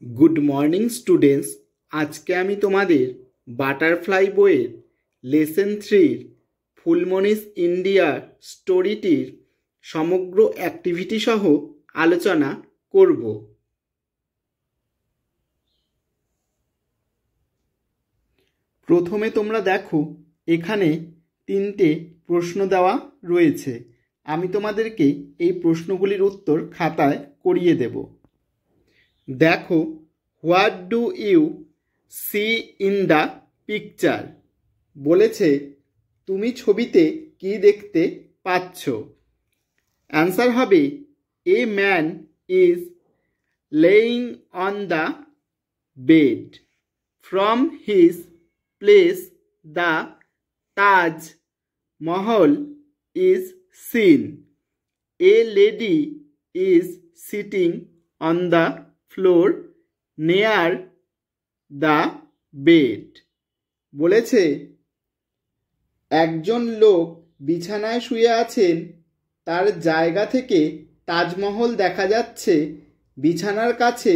Good morning students. आज के आमी तोमादेर बाटारफ्लाई बोइएर लेसन 3 फुलमनिस इंडिया स्टोरीटिर समग्र एक्टिविटी सह आलोचना करब। प्रथमे तोमरा देखो एखाने तीनटे प्रश्न देवा रयेछे। आमी तोमादेरके एई प्रश्नगुलिर उत्तर खाताय करिये देब। देखो, what do you see in the picture बोलेछे तुमी छबिते कि देखते पाচ্ছো। आंसर हबे a man is lying on the bed from his place the Taj Mahal is seen. A lady is sitting on the floor near the bed বলেছে একজন লোক বিছানায় শুয়ে আছেন, তার জায়গা থেকে তাজমহল দেখা যাচ্ছে। বিছানার কাছে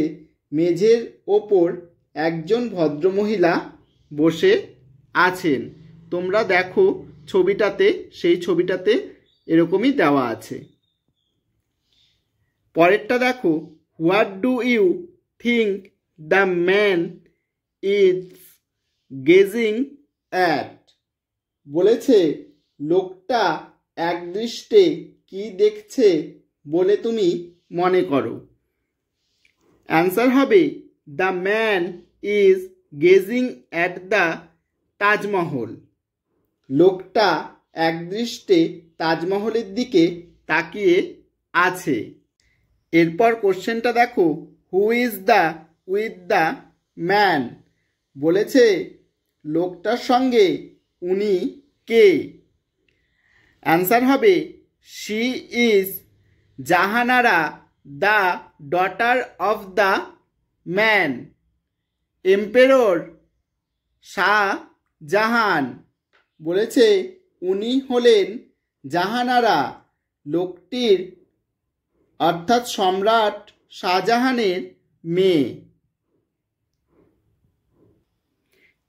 মেঝের ওপর একজন ভদ্রমহিলা বসে আছেন। তোমরা দেখো ছবিটাতে, সেই ছবিটাতে এরকমই দেওয়া আছে। পরেরটা দেখো, What do you think the man is gazing at বলেছে লোকটা একদৃষ্টে কি দেখছে বলে তুমি মনে করো। অ্যান্সার হবে the man is gazing at the Taj Mahal. লোকটা একদৃষ্টে তাজমহলের দিকে তাকিয়ে আছে। এরপর কোশ্চেনটা দেখো, who is the with the man বলেছে লোকটার সঙ্গে উনি কে। অ্যান্সার হবে she is Jahanara the daughter of the man. Emperor Shah Jahan বলেছে উনি হলেন জাহানারা, লোকটির অর্থাৎ সম্রাট শাহজাহানের মেয়ে।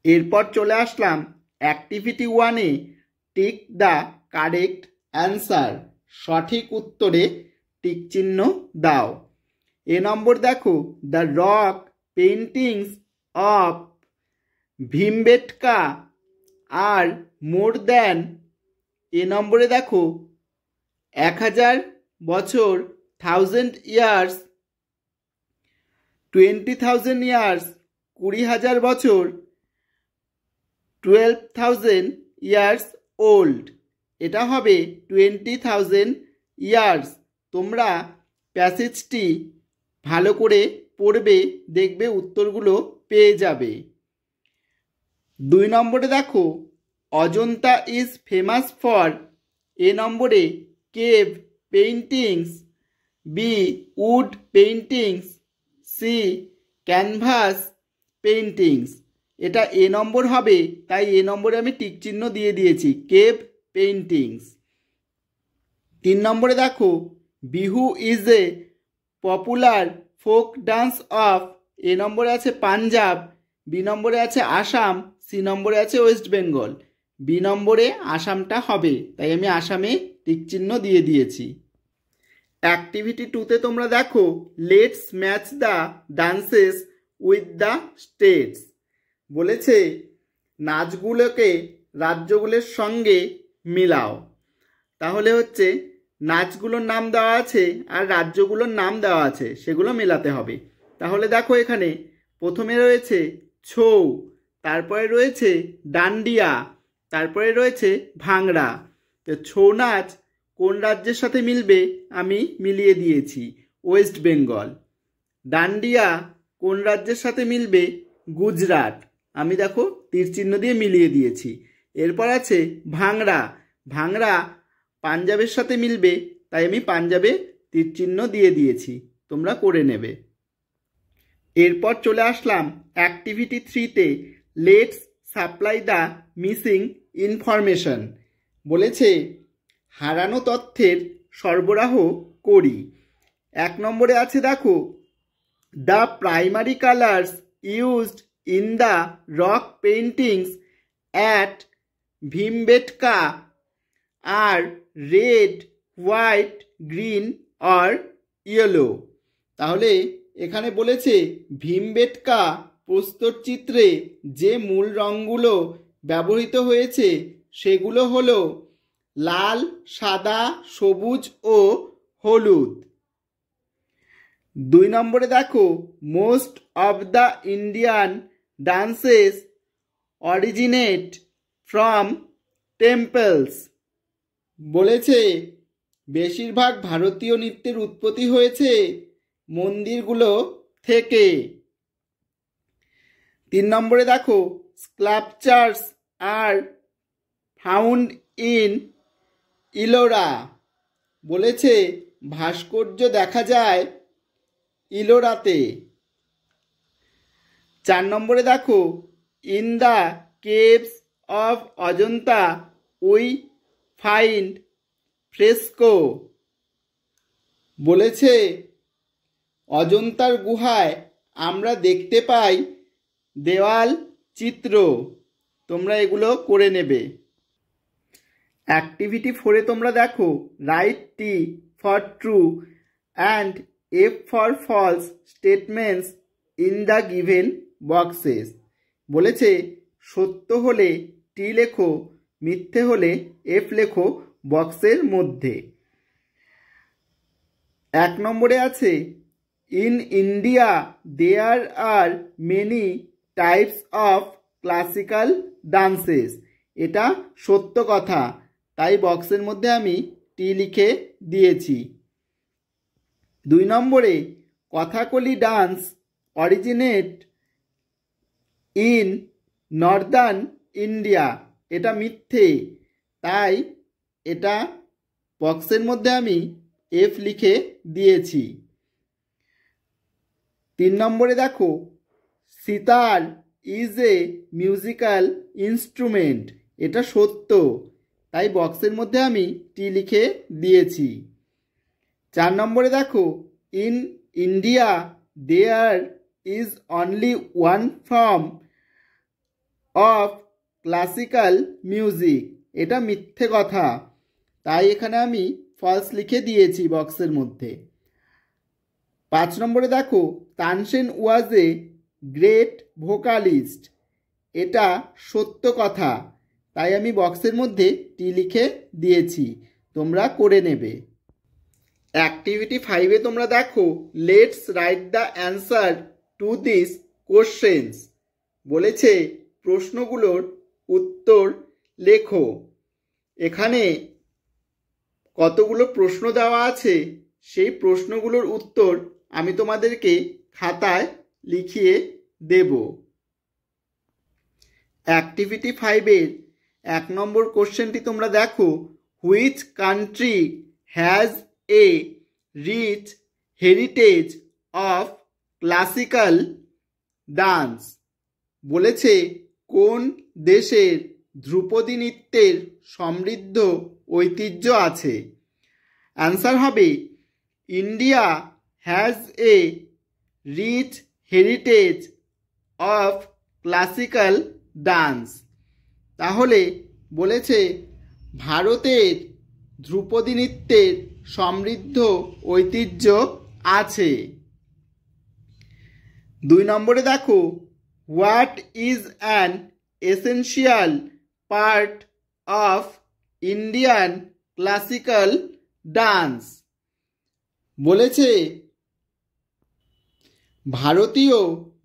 এরপর চলে আসলাম অ্যাক্টিভিটি 1-এ টিক দ্য কারেক্ট অ্যান্সার। সঠিক উত্তরে টিক চিহ্ন দাও। এ নম্বর দেখো, the rock paintings of Bhimbetka are more than. এ নম্বরে দেখো 1000 বছর 1000 ইয়ার্স, 20,000 ইয়ার্স 20,000 বছর, 12,000 ইয়ার্স ওল্ড। এটা হবে 20,000 ইয়ার্স। তোমরা প্যাসেজটি ভালো করে পড়বে, দেখবে উত্তরগুলো পেয়ে যাবে। 2 নম্বরে দেখো, Ajanta is famous for. A নম্বরে cave paintings, B wood paintings, C canvas paintings. এটা এ নম্বর হবে, তাই এ নম্বরে আমি টিক চিহ্ন দিয়ে দিয়েছি, কেভ পেইন্টিংস। 3 নম্বরে দেখো, Bihu is a popular folk dance of. এ নম্বরে আছে পাঞ্জাব, বি নম্বরে আছে আসাম, সি নম্বরে আছে ওয়েস্ট বেঙ্গল। বি নম্বরে আসামটা হবে, তাই আমি আসামে টিক চিহ্ন দিয়ে দিয়েছি। অ্যাক্টিভিটি 2-তে তোমরা দেখো, let's match the dances with the states বলেছে নাচগুলোকে রাজ্যগুলোর সঙ্গে মিলাও। তাহলে হচ্ছে নাচগুলোর নাম দেওয়া আছে আর রাজ্যগুলোর নাম দেওয়া আছে, সেগুলো মেলাতে হবে। তাহলে দেখো এখানে প্রথমে রয়েছে ছৌ, তারপরে রয়েছে ডান্ডিয়া, তারপরে রয়েছে ভাংড়া। তো ছৌ নাচ কোন রাজ্যের সাথে মিলবে আমি মিলিয়ে দিয়েছি, ওয়েস্ট বেঙ্গল। ডান্ডিয়া কোন রাজ্যের সাথে মিলবে, গুজরাট, আমি দেখো তীর চিহ্ন দিয়ে মিলিয়ে দিয়েছি। এরপর আছে ভাংড়া, ভাংড়া পাঞ্জাবের সাথে মিলবে, তাই আমি পাঞ্জাবে তীর চিহ্ন দিয়ে দিয়েছি, তোমরা করে নেবে। এরপর চলে আসলাম অ্যাক্টিভিটি 3-তে, let's supply the missing information বলেছে হারানো তথ্যের সরবরাহ করি। 1 নম্বরে আছে দেখো the primary colours used in the rock paintings at Bhimbetka are red, white, green or yellow. তাহলে এখানে বলেছে ভীমবেটকা প্রস্তরচিত্রে যে মূল রঙগুলো ব্যবহৃত হয়েছে সেগুলো হলো লাল, সাদা, সবুজ ও হলুদ। 2 নম্বরে দেখো, most of the Indian dances originate from temples. বলেছে বেশিরভাগ ভারতীয় নৃত্যের উৎপত্তি হয়েছে মন্দিরগুলো থেকে। 3 নম্বরে দেখো, sculptures are found in Ellora. বলেছে ভাস্কর্য দেখা যায় ইলোরাতে। 4 নম্বরে দেখো, in the caves of Ajanta we find fresco. বলেছে অজন্তার গুহায় আমরা দেখতে পাই দেওয়াল চিত্র। তোমরা এগুলো করে নেবে। অ্যাক্টিভিটি 4-এ তোমরা দেখো, write T for true and F for false statements in the given boxes. বলেছে সত্য হলে টি লেখো, মিথ্যে হলে এফ লেখো বক্সের মধ্যে। 1 নম্বরে আছে, in India there are many types of classical dances. এটা সত্য কথা, তাই বক্সের মধ্যে আমি টি লিখে দিয়েছি। 2 নম্বরে, Kathakali dance originate in Northern India. এটা মিথ্যে, তাই এটা বক্সের মধ্যে আমি এফ লিখে দিয়েছি। 3 নম্বরে দেখো, sitar is a musical instrument. এটা সত্য, তাই বক্সের মধ্যে আমি টি লিখে দিয়েছি। 4 নম্বরে দেখো, in India there is only one form of classical music. এটা মিথ্যে কথা, তাই এখানে আমি ফলস লিখে দিয়েছি বক্সের মধ্যে। 5 নম্বরে দেখো, তানসেন ওয়াজ এ গ্রেট ভোকালিস্ট। এটা সত্য কথা, তাই আমি বক্সের মধ্যে টি লিখে দিয়েছি। তোমরা করে নেবে। অ্যাক্টিভিটি 5-এ তোমরা দেখো, let's write the answer to this questions. বলেছে প্রশ্নগুলোর উত্তর লেখো। এখানে কতগুলো প্রশ্ন দেওয়া আছে, সেই প্রশ্নগুলোর উত্তর আমি তোমাদেরকে খাতায় লিখিয়ে দেব। অ্যাক্টিভিটি 5-এর 1 নম্বর কোশ্চেনটি তোমরা দেখো, which country has a rich heritage of classical dance. বলেছে কোন দেশের ধ্রুপদী নৃত্যের সমৃদ্ধ ঐতিহ্য আছে। অ্যান্সার হবে India has a rich heritage of classical dance. তাহলে বলেছে ভারতের ধ্রুপদী নৃত্যের সমৃদ্ধ ঐতিহ্য আছে। 2 নম্বরে দেখো, what is an essential part of Indian classical dance. বলেছে ভারতীয়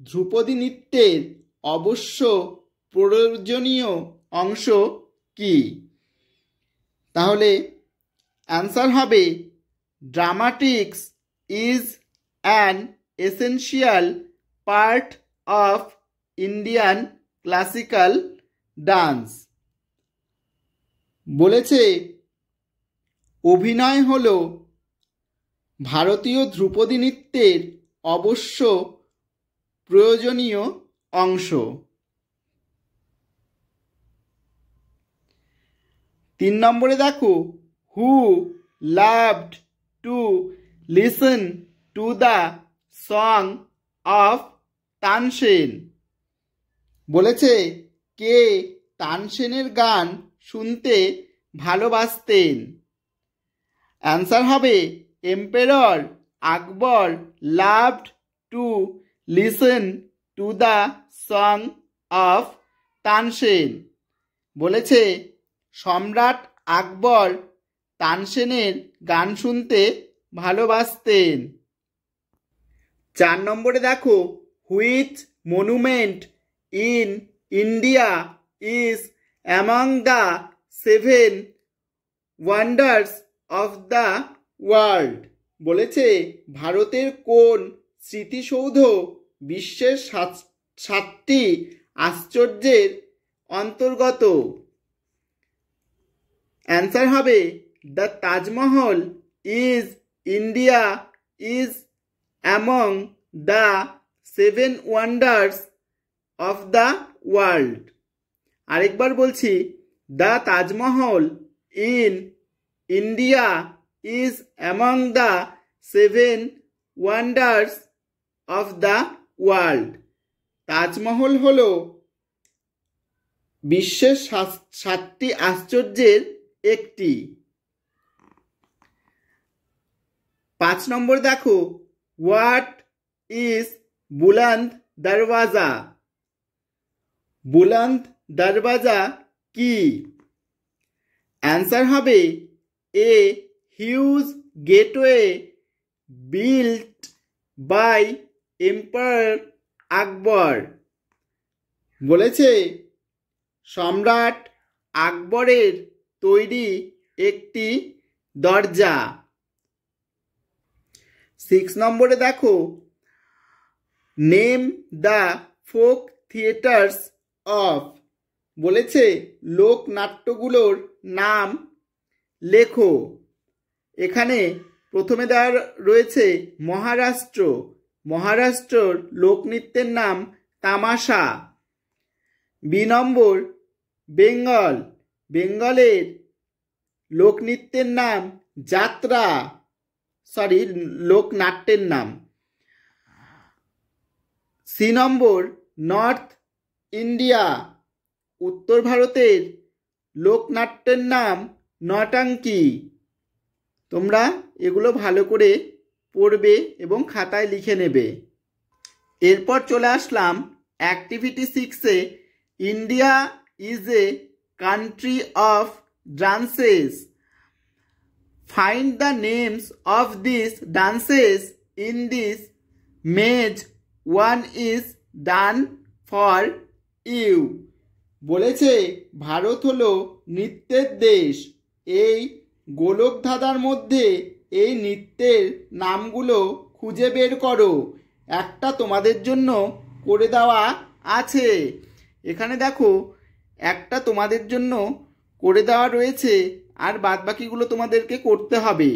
ধ্রুপদী নৃত্যের অবশ্য প্রয়োজনীয় অংশ কি। তাহলে অ্যান্সার হবে ড্রামাটিক্স is an essential part of Indian classical dance. বলেছে অভিনয় হল ভারতীয় ধ্রুপদী নৃত্যের অবশ্য প্রয়োজনীয় অংশ। 3 নম্বরে দেখো, who loved to listen to the song of Tansen. বলেছে কে তানসেনের গান শুনতে ভালোবাসতেন? অ্যান্সার হবে emperor Akbar loved to listen to the song of Tansen. বলেছে সম্রাট আকবর তানসেনের গান শুনতে ভালোবাসতেন। 4 নম্বরে দেখো, which monument in India is among the 7 wonders of the world. বলেছে ভারতের কোন স্মৃতিসৌধ বিশ্বের 7টি আশ্চর্যের অন্তর্গত? অ্যান্সার হবে the Taj Mahal is India is among the 7 wonders of the world. আরেকবার বলছি, the Taj Mahal in India is among the 7 wonders of the world. Taj Mahal হল বিশ্বের 7টি আশ্চর্যের একটি। 5 নম্বর দেখো, হোয়াট ইজ বুলন্দ দরওয়াজা? বুলন্দ দরওয়াজা কি? অ্যান্সার হবে a huge gateway built by emperor Akbar. বলেছে সম্রাট আকবরের তৈরি একটি দরজা। 6 নম্বরে দেখো, name the folk theatres of. বলেছে লোকনাট্যগুলোর নাম লেখো। এখানে প্রথমে দেওয়া রয়েছে মহারাষ্ট্র। মহারাষ্ট্রর লোকনৃত্যের নাম তামাশা। বি নম্বর বেঙ্গল। বেঙ্গলের লোকনৃত্যের নাম যাত্রা, লোকনাট্যের নাম। সি নম্বর নর্থ ইন্ডিয়া। উত্তর ভারতের লোকনাট্যের নাম নটাঙ্কি। তোমরা এগুলো ভালো করে পড়বে এবং খাতায় লিখে নেবে। এরপর চলে আসলাম অ্যাক্টিভিটি 6-এ। India is a country of dances. Find the names of this dances in this maze one is done for you. বলেছে ভারত হলো নৃত্যের দেশ। এই গোলক ধাঁধার মধ্যে এই নৃত্যের নামগুলো খুঁজে বের করো। একটা তোমাদের জন্য করে দেওয়া আছে। এখানে দেখো একটা তোমাদের জন্য করে দেওয়া রয়েছে, আর বাদবাকিগুলো তোমাদেরকে করতে হবে।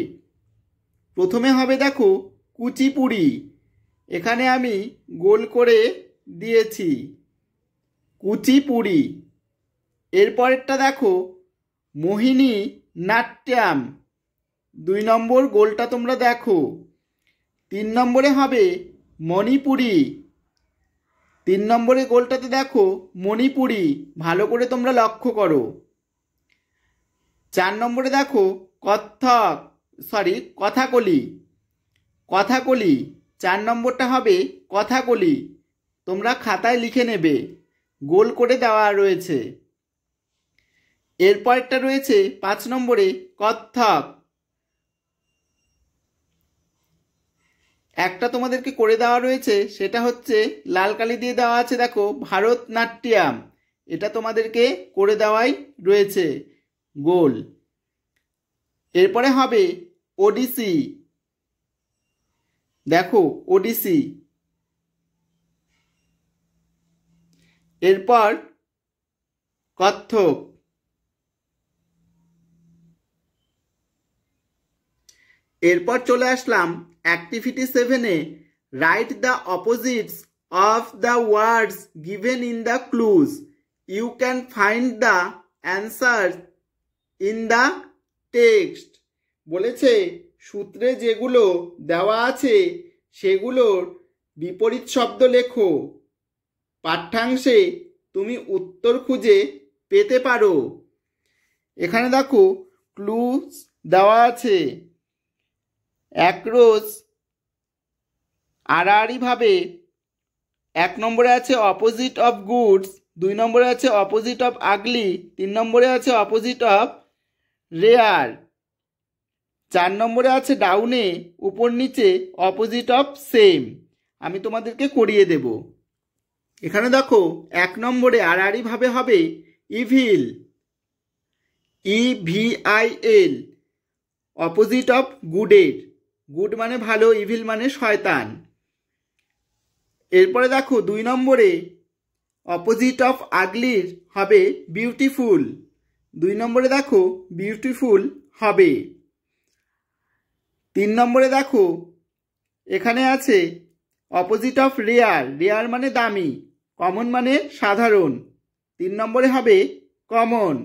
প্রথমে হবে দেখো কুচিপুড়ি। এখানে আমি গোল করে দিয়েছি কুচিপুড়ি। এরপরেরটা দেখো মোহিনী নাট্যাম। 2 নম্বর গোলটা তোমরা দেখো। 3 নম্বরে হবে মণিপুরি। 3 নম্বরে গোলটাতে দেখো মণিপুরি, ভালো করে তোমরা লক্ষ্য করো। 4 নম্বরে দেখো কথাকলি। কথাকলি 4 নম্বরটা হবে কথাকলি। তোমরা খাতায় লিখে নেবে, গোল করে দেওয়া রয়েছে। এরপরটা রয়েছে 5 নম্বরে কত্থক। একটা তোমাদেরকে করে দেওয়া রয়েছে, সেটা হচ্ছে লাল কালি দিয়ে দেওয়া আছে দেখো ভারতনাট্যম। এটা তোমাদেরকে করে দেওয়াই রয়েছে গোল। এরপরে হবে ওডিসি। দেখো ওডিসি। এরপর কত্থক। এরপর চলে আসলাম অ্যাক্টিভিটি 7-এ। Write the opposites of the words given in the clues. You can find the answer in the text. বলেছে সূত্রে যেগুলো দেওয়া আছে সেগুলোর বিপরীত শব্দ লেখো। পাঠ্যাংশে তুমি উত্তর খুঁজে পেতে পারো। এখানে দেখো ক্লুজ দেওয়া আছে। একরোজ আড়াআড়িভাবে 1 নম্বরে আছে অপোজিট অফ গুডস, 2 নম্বরে আছে অপোজিট অফ আগলি, 3 নম্বরে আছে অপোজিট অফ রেয়ার, 4 নম্বরে আছে ডাউনে উপর নিচে অপোজিট অফ সেম। আমি তোমাদেরকে করিয়ে দেব। এখানে দেখো 1 নম্বরে আড়াআড়িভাবে হবে ইভিল, EVIL, অপোজিট অফ গুডের। গুড মানে ভালো, ইভিল মানে শয়তান। এরপরে দেখো 2 নম্বরে অপোজিট অফ আগলির হবে বিউটিফুল, 2 নম্বরে দেখো বিউটিফুল হবে। 3 নম্বরে দেখো এখানে আছে অপোজিট অফ রেয়ার, রেয়ার মানে দামি, কমন মানে সাধারণ, 3 নম্বরে হবে কমন।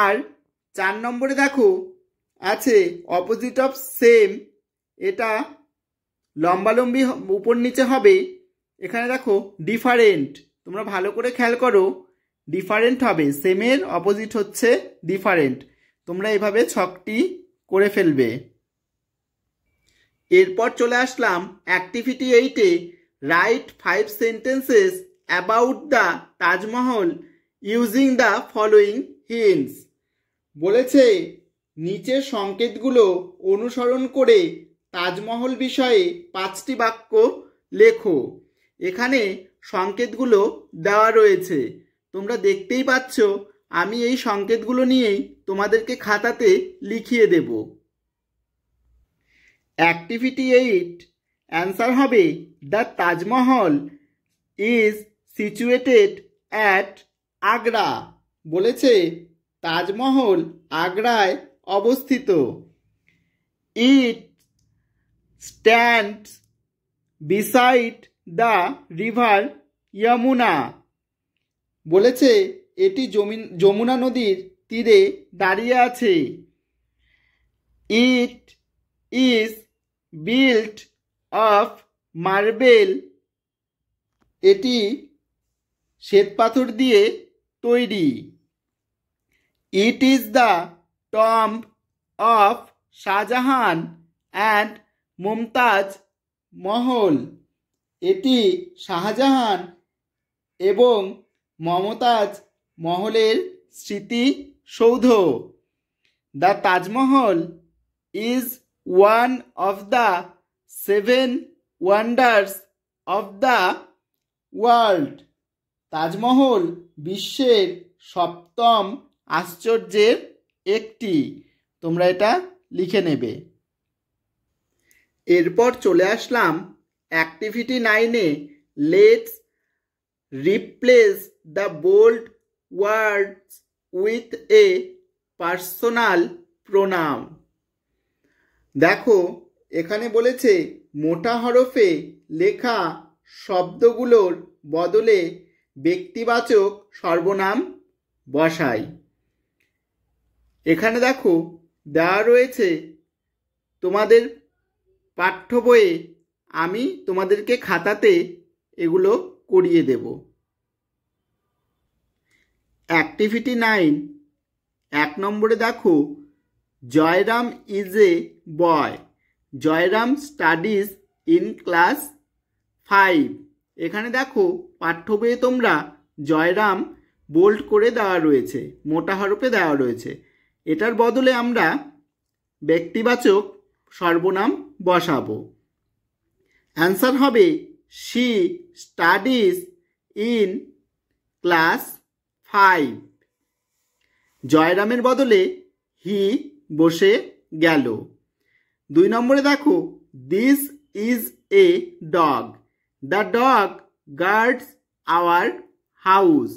আর 4 নম্বরে দেখো আছে অপোজিট অফ সেম, এটা লম্বালম্বি উপর নিচে হবে। এখানে দেখো ডিফারেন্ট, তোমরা ভালো করে খেয়াল করো, ডিফারেন্ট হবে, সেমের অপোজিট হচ্ছে ডিফারেন্ট। তোমরা এভাবে ছকটি করে ফেলবে। এরপর চলে আসলাম অ্যাক্টিভিটি 8-এ। Write 5 sentences about the Taj Mahal using the following hints. বলেছে নিচের সংকেতগুলো অনুসরণ করে তাজমহল বিষয়ে 5টি বাক্য লেখো। এখানে সংকেতগুলো দেওয়া রয়েছে, তোমরা দেখতেই পাচ্ছ। আমি এই সংকেতগুলো নিয়েই তোমাদেরকে খাতাতে লিখিয়ে দেব। অ্যাক্টিভিটি 8 অ্যান্সার হবে the Taj Mahal is situated at Agra. বলেছে তাজমহল আগ্রায় অবস্থিত। It stands beside the river Yamuna. বলেছে এটি যমুনা নদীর তীরে দাঁড়িয়ে আছে। It is built of marble. এটি শ্বেতপাথর দিয়ে তৈরি। It is the tomb of Shah Jahan and Mumtaz Mahal. এটি শাহজাহান এবং মমতাজ মহলের স্মৃতিসৌধ। The Taj Mahal is one of the 7 wonders of the world. Taj Mahal বিশ্বের 7ম আশ্চর্যের একটি। তোমরা এটা লিখে নেবে। এরপর চলে আসলাম অ্যাক্টিভিটি 9-এ। Let's replace the bold words with a personal pronoun. দেখো এখানে বলেছে মোটা হরফে লেখা শব্দগুলোর বদলে ব্যক্তিবাচক সর্বনাম বসাই। এখানে দেখো দেওয়া রয়েছে তোমাদের পাঠ্য বইয়ে, আমি তোমাদেরকে খাতাতে এগুলো করিয়ে দেব। অ্যাক্টিভিটি 9 1 নম্বরে দেখো Jayram is a boy. Jayram studies in class 5। এখানে দেখো পাঠ্য বইয়ে তোমরা জয়রাম বোল্ড করে দেওয়া রয়েছে, মোটা হরফে দেওয়া রয়েছে। এটার বদলে আমরা ব্যক্তিবাচক সর্বনাম বসাবো। অ্যান্সার হবে শি স্টাডিজ ইন ক্লাস 5। জয়রামের বদলে হি বসে গেল। 2 নম্বরে দেখো this is a dog. The dog guards our house.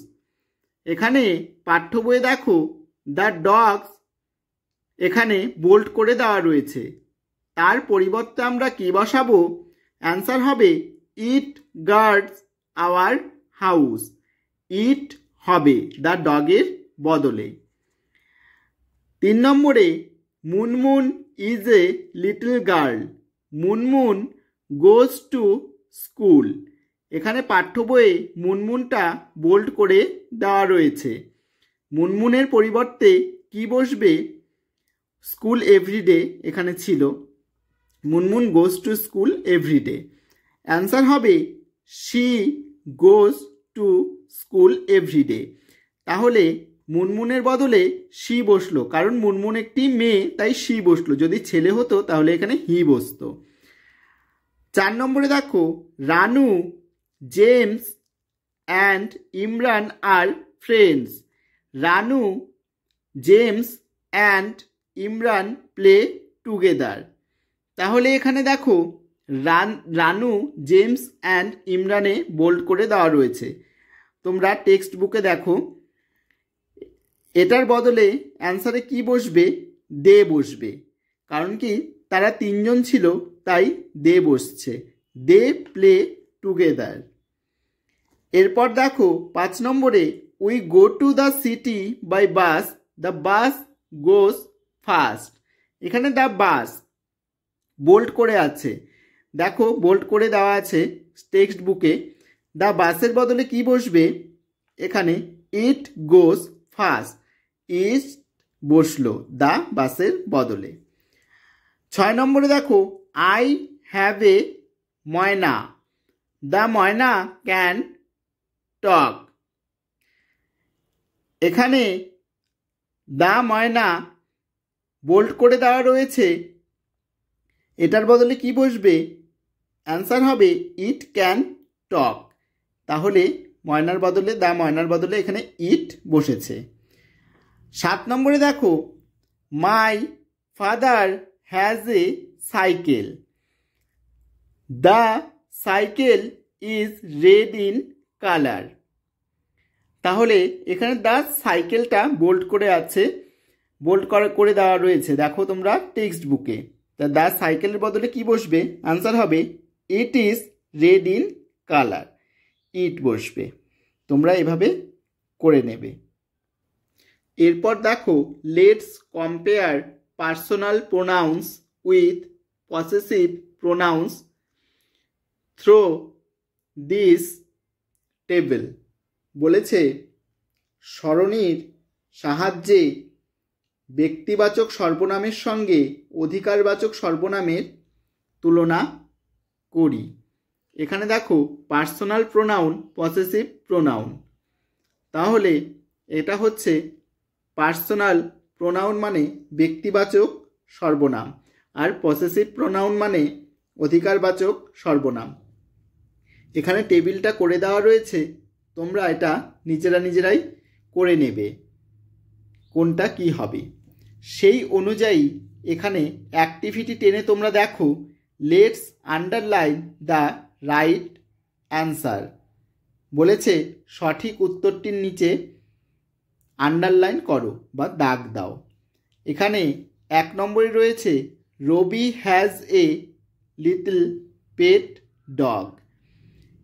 এখানে পাঠ্য বইয়ে দেখো দ্য ডগস এখানে বোল্ড করে দেওয়া রয়েছে, তার পরিবর্তে আমরা কি বসাবো? অ্যান্সার হবে it guards our house. It হবে দ্য ডগের বদলে। 3 নম্বরে Munmun is a little girl. Munmun goes to school. এখানে পাঠ্য বইয়ে মুনমুনটা বোল্ড করে দেওয়া রয়েছে। মুনমুনের পরিবর্তে কি বসবে? স্কুল এভরিডে এখানে ছিল। Munmun goes to school everyday. Answer হবে she goes to school everyday. তাহলে মুনমুনের বদলে শি বসলো, কারণ মুনমুন একটি মেয়ে তাই শি বসলো। যদি ছেলে হতো তাহলে এখানে হি বসতো। 4 নম্বরে দেখো, Ranu, James and Imran are friends. Ranu, James and Imran play together. তাহলে এখানে দেখো রানু, জেমস অ্যান্ড ইমরানে বোল্ড করে দেওয়া রয়েছে। তোমরা টেক্সট বুকে দেখো। এটার বদলে অ্যান্সারে কি বসবে? দে বসবে। কারণ কি, তারা 3 জন ছিল তাই দে বসছে। They play together. এরপর দেখো 5 নম্বরে, we go to the city by bus, the bus goes fast. এখানে দ্য বাস বোল্ড করে আছে। দেখো বোল্ড করে দেওয়া আছে টেক্সট বুকে। দ্য বাসের বদলে কি বসবে? এখানে ইট গোজ ফাস্ট। ইট বসলো দ্য বাসের বদলে। 6 নম্বরে দেখো, I have a Moyna, the Moyna can talk. এখানে দ্য ময়না বোল্ড করে দেওয়া রয়েছে। এটার বদলে কি বসবে? অ্যান্সার হবে ইট ক্যান টক। তাহলে ময়নার বদলে দ্য ময়নার বদলে এখানে ইট বসেছে। 7 নম্বরে দেখো, my father has a cycle, the cycle is red in colour. তাহলে এখানে দ্য সাইকেলটা বোল্ড করে আছে, বোল্ড করে দেওয়া রয়েছে। দেখো তোমরা টেক্সট বুকে। তা দ্য সাইকেলের বদলে কি বসবে? আনসার হবে it is red in colour. It বসবে। তোমরা এভাবে করে নেবে। এরপর দেখো, let's compare personal pronouns with possessive pronouns through this table. বলেছে সরণির সাহায্যে ব্যক্তিবাচক সর্বনামের সঙ্গে অধিকারবাচক সর্বনামের তুলনা করি। এখানে দেখো পার্সোনাল প্রোনাউন, পসেসিভ প্রোনাউন। তাহলে এটা হচ্ছে পার্সোনাল প্রোনাউন মানে ব্যক্তিবাচক সর্বনাম, আর পসেসিভ প্রোনাউন মানে অধিকারবাচক সর্বনাম। এখানে টেবিলটা করে দেওয়া রয়েছে, তোমরা এটা নিজেরাই করে নেবে কোনটা কি হবে। সেই অনুযায়ী এখানে অ্যাক্টিভিটি 10-এ তোমরা দেখো, let's underline the right answer. বলেছে সঠিক উত্তরটির নিচে আন্ডারলাইন করো বা দাগ দাও। এখানে 1 নম্বরে রয়েছে, Robi has a little pet dog,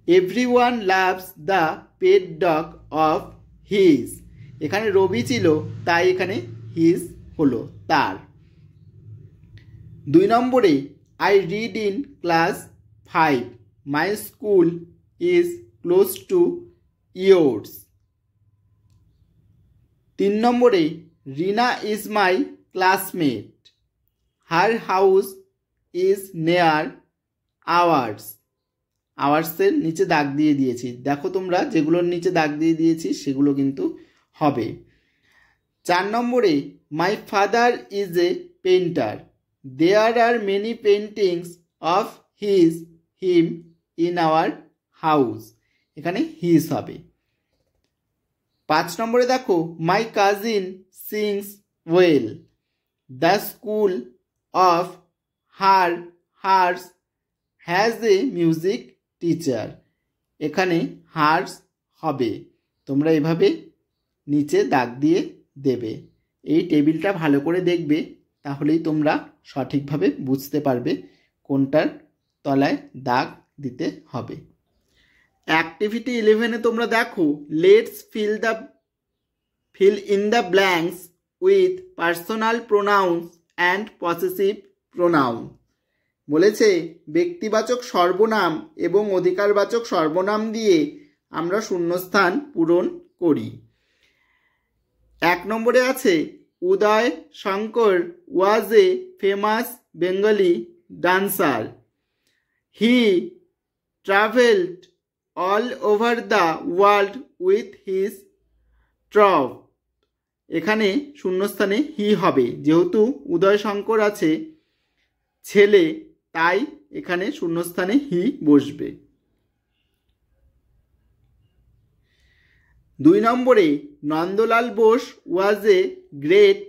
everyone loves the pet dog of his. এখানে রবি ছিল তাই এখানে হিজ হলো তার। 2 নম্বরে, I read in class 5, my school is close to yours. 3 নম্বরে, Rina is my classmate, her house is near ours. আওয়ার্সের নিচে দাগ দিয়ে দিয়েছি। দেখো তোমরা যেগুলোর নিচে দাগ দিয়ে দিয়েছি সেগুলো কিন্তু হবে। 4 নম্বরে, my father is a painter, there are many paintings of him in our house. এখানে হিজ হবে। 5 নম্বরে দেখো, my cousin sings well, the school of hers has a music teacher. এখানে হার্স হবে। তোমরা এভাবে নিচে দাগ দিয়ে দেবে। এই টেবিলটা ভালো করে দেখবে, তাহলেই তোমরা সঠিকভাবে বুঝতে পারবে কোনটার তলায় দাগ দিতে হবে। অ্যাক্টিভিটি 11-এ তোমরা দেখো, let's fill in the blanks with personal pronouns and possessive pronoun. বলেছে ব্যক্তিবাচক সর্বনাম এবং অধিকারবাচক সর্বনাম দিয়ে আমরা শূন্যস্থান পূরণ করি। 1 নম্বরে আছে Uday Shankar was a famous Bengali dancer. He travelled all over the world with his troupe. এখানে শূন্যস্থানে হি হবে, যেহেতু উদয় শঙ্কর আছে ছেলে, তাই এখানে শূন্যস্থানে হি বসবে। 2 নম্বরে Nandalal Bose was a great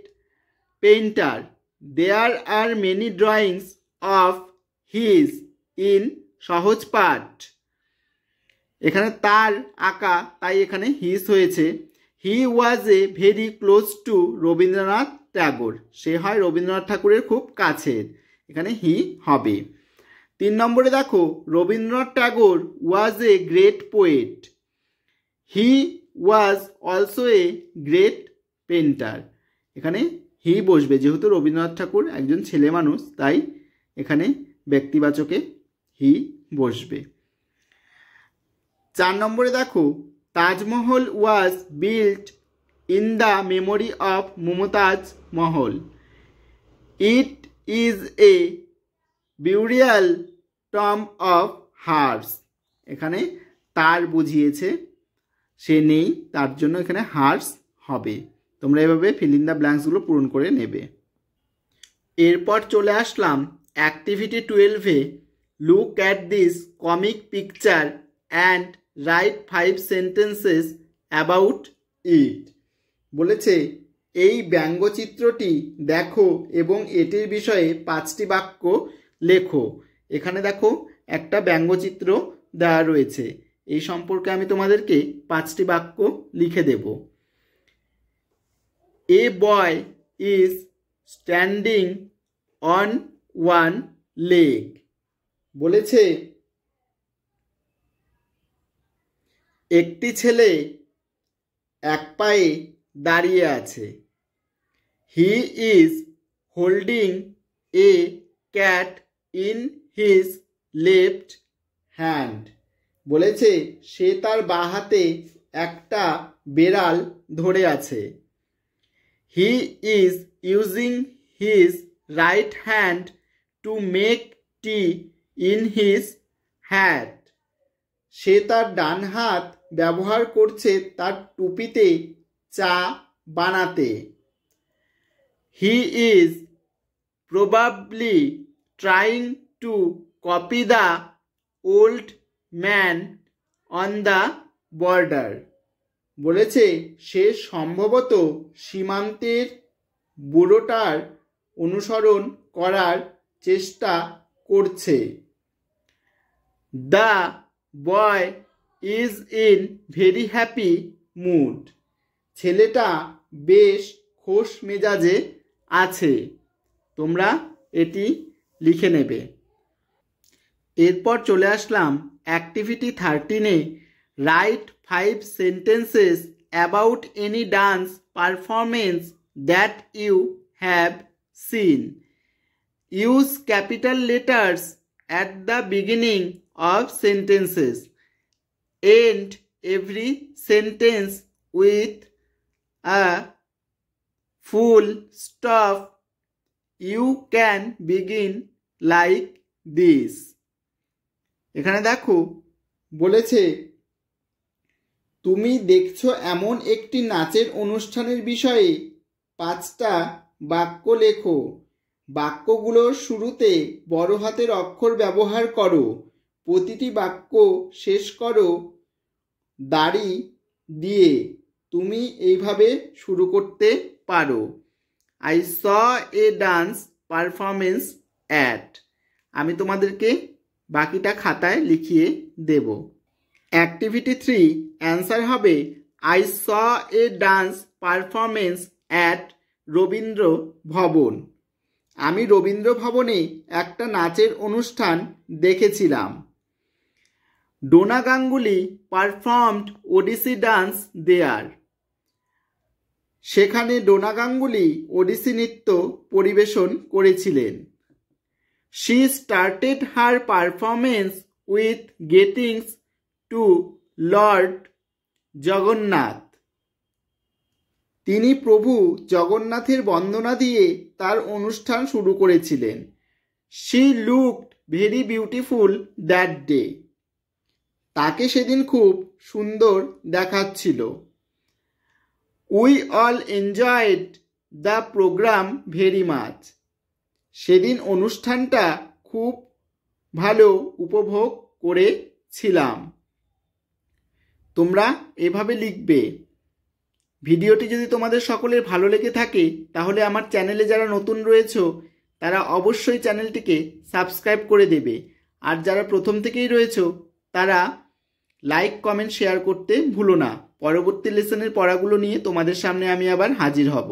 painter. There are many drawings of his in Sahaj Path. এখানে তার আঁকা, তাই এখানে হিজ হয়েছে। He was a very close to Rabindranath Tagore. সে হয় রবীন্দ্রনাথ ঠাকুরের খুব কাছের, এখানে হি হবে। 3 নম্বরে দেখো Rabindranath Tagore was a great poet. He was also a great painter. এখানে হি বসবে, যেহেতু রবীন্দ্রনাথ ঠাকুর একজন ছেলে মানুষ, তাই এখানে ব্যক্তিবাচকে হি বসবে। 4 নম্বরে দেখো Taj Mahal was built in the memory of Mumtaz Mahal. It is a burial tomb of hers. এখানে তার বুঝিয়েছে, সে নেই, তার জন্য এখানে হার্স হবে। তোমরা এভাবে ফিল ইন দ্য ব্ল্যাঙ্কসগুলো পূরণ করে নেবে। এরপর চলে আসলাম অ্যাক্টিভিটি 12-এ। Look at this comic picture and write 5 sentences about it. বলেছে এই ব্যঙ্গচিত্রটি দেখো এবং এটির বিষয়ে 5টি বাক্য লেখো। এখানে দেখো একটা ব্যঙ্গচিত্র দেওয়া রয়েছে, এই সম্পর্কে আমি তোমাদেরকে 5টি বাক্য লিখে দেব। A boy is standing on one leg. বলেছে একটি ছেলে এক পায়ে দাঁড়িয়ে আছে। He is holding a cat in his left hand. বলেছে সে তার বাঁ হাতে একটা বেড়াল ধরে আছে। He is using his right hand to make tea in his hat. সে তার ডান হাত ব্যবহার করছে তার টুপিতে চা বানাতে। He is probably trying to copy the old man on the border. বলেছে সে সম্ভবত সীমান্তের বুড়োটার অনুসরণ করার চেষ্টা করছে। The boy is in very happy mood. ছেলেটা বেশ খোশ মেজাজে আছে। তোমরা এটি লিখে নেবে। এরপর চলে আসলাম অ্যাক্টিভিটি 13-এ। Write 5 sentences about any dance performance that you have seen. Use capital letters at the beginning of sentences. End every sentence with a full stop. You can begin like this. এখানে দেখো বলেছে তুমি দেখছো এমন একটি নাচের অনুষ্ঠানের বিষয়ে 5টা বাক্য লেখো। বাক্যগুলোর শুরুতে বড় হাতের অক্ষর ব্যবহার করো। প্রতিটি বাক্য শেষ করো দাড়ি দিয়ে। তুমি এইভাবে শুরু করতে পারো। I saw A dance performance at. আমি তোমাদেরকে বাকিটা খাতায় লিখিয়ে দেব। অ্যাক্টিভিটি 3 অ্যান্সার হবে I saw A dance performance at Rabindra ভবন। আমি রবীন্দ্র ভবনে একটা নাচের অনুষ্ঠান দেখেছিলাম। ডোনা গাঙ্গুলি পারফর্মড ওডিসি ডান্স দেয়ার। সেখানে ডোনা গাঙ্গুলি ওডিসি নৃত্য পরিবেশন করেছিলেন। She started her performance with greetings to Lord Jagannath. তিনি প্রভু জগন্নাথের বন্দনা দিয়ে তার অনুষ্ঠান শুরু করেছিলেন। She looked very beautiful that day. তাকে সেদিন খুব সুন্দর দেখাচ্ছিল। We all enjoyed the program very much. সেদিন অনুষ্ঠানটা খুব ভালো উপভোগ করেছিলাম। তোমরা এভাবে লিখবে। ভিডিওটি যদি তোমাদের সকলের ভালো লেগে থাকে তাহলে আমার চ্যানেলে যারা নতুন রয়েছে তারা অবশ্যই চ্যানেলটিকে সাবস্ক্রাইব করে দেবে, আর যারা প্রথম থেকেই রয়েছে তারা লাইক কমেন্ট শেয়ার করতে ভুলো না। পরবর্তী লেসনের পড়াগুলো নিয়ে তোমাদের সামনে আমি আবার হাজির হব।